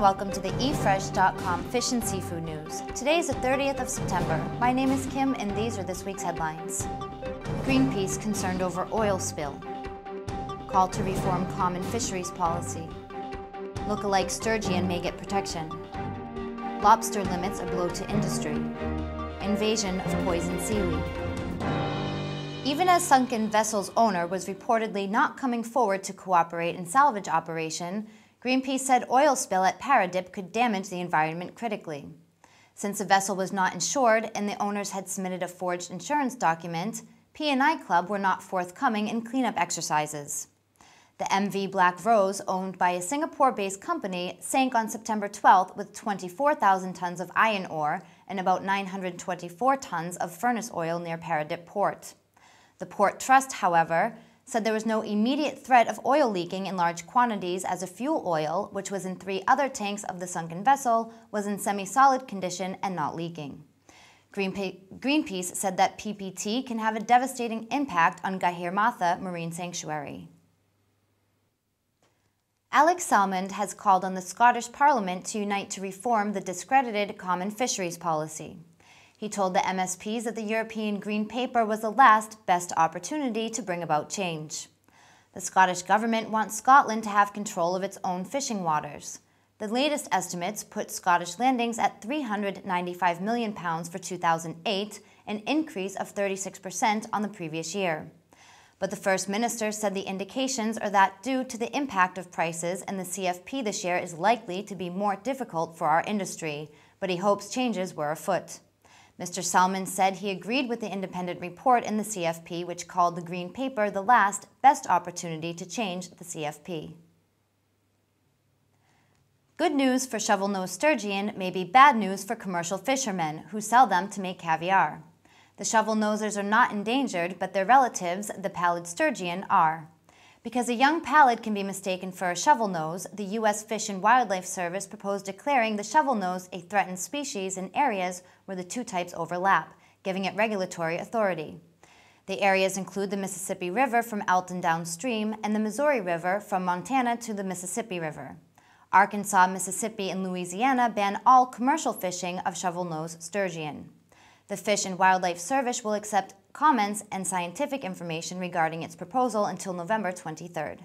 welcome to the eFresh.com Fish and Seafood News. Today is the 30th of September. My name is Kim and these are this week's headlines. Greenpeace concerned over oil spill. Call to reform common fisheries policy. Look-alike sturgeon may get protection. Lobster limits a blow to industry. Invasion of poison seaweed. Even as sunken vessel's owner was reportedly not coming forward to cooperate in salvage operation, Greenpeace said oil spill at Paradip could damage the environment critically. Since the vessel was not insured and the owners had submitted a forged insurance document, P&I Club were not forthcoming in cleanup exercises. The MV Black Rose, owned by a Singapore-based company, sank on September 12th with 24,000 tons of iron ore and about 924 tons of furnace oil near Paradip port. The Port Trust, however, said there was no immediate threat of oil leaking in large quantities as a fuel oil, which was in 3 other tanks of the sunken vessel, was in semi-solid condition and not leaking. Greenpeace said that PPT can have a devastating impact on Gahir Matha Marine Sanctuary. Alex Salmond has called on the Scottish Parliament to unite to reform the discredited common fisheries policy. He told the MSPs that the European Green Paper was the last best opportunity to bring about change. The Scottish Government wants Scotland to have control of its own fishing waters. The latest estimates put Scottish landings at £395 million for 2008, an increase of 36% on the previous year. But the First Minister said the indications are that due to the impact of prices and the CFP this year is likely to be more difficult for our industry, but he hopes changes were afoot. Mr. Salmond said he agreed with the independent report in the CFP, which called the Green Paper the last best opportunity to change the CFP. Good news for shovel-nosed sturgeon may be bad news for commercial fishermen who sell them to make caviar. The shovel-nosers are not endangered, but their relatives, the pallid sturgeon, are. Because a young pallid can be mistaken for a shovel-nose, the U.S. Fish and Wildlife Service proposed declaring the shovel-nose a threatened species in areas where the two types overlap, giving it regulatory authority. The areas include the Mississippi River from Alton downstream and the Missouri River from Montana to the Mississippi River. Arkansas, Mississippi, and Louisiana ban all commercial fishing of shovel-nosed sturgeon. The Fish and Wildlife Service will accept comments and scientific information regarding its proposal until November 23rd.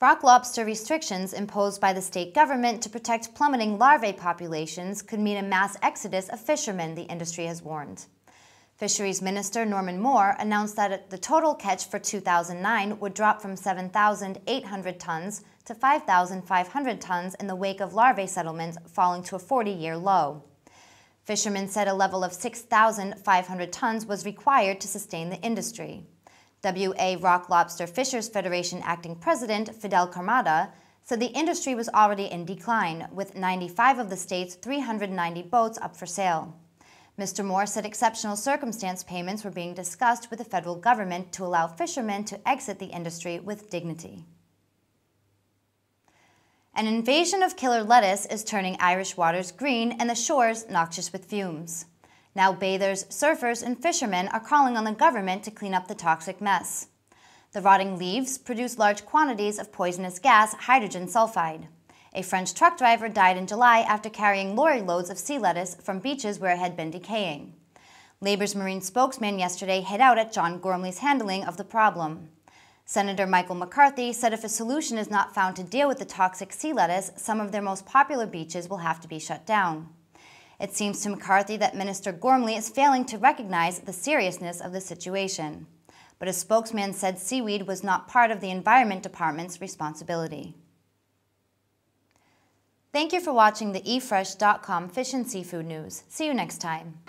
Rock lobster restrictions imposed by the state government to protect plummeting larvae populations could mean a mass exodus of fishermen, the industry has warned. Fisheries Minister Norman Moore announced that the total catch for 2009 would drop from 7,800 tons to 5,500 tons in the wake of larvae settlements falling to a 40-year low. Fishermen said a level of 6,500 tons was required to sustain the industry. WA Rock Lobster Fishers Federation acting president Fidel Carmada said the industry was already in decline, with 95 of the state's 390 boats up for sale. Mr. Moore said exceptional circumstance payments were being discussed with the federal government to allow fishermen to exit the industry with dignity. An invasion of killer lettuce is turning Irish waters green and the shores noxious with fumes. Now bathers, surfers, and fishermen are calling on the government to clean up the toxic mess. The rotting leaves produce large quantities of poisonous gas, hydrogen sulfide. A French truck driver died in July after carrying lorry loads of sea lettuce from beaches where it had been decaying. Labour's marine spokesman yesterday hit out at John Gormley's handling of the problem. Senator Michael McCarthy said if a solution is not found to deal with the toxic sea lettuce, some of their most popular beaches will have to be shut down. It seems to McCarthy that Minister Gormley is failing to recognize the seriousness of the situation. But a spokesman said seaweed was not part of the Environment Department's responsibility. Thank you for watching the eFresh.com Fish and Seafood News. See you next time.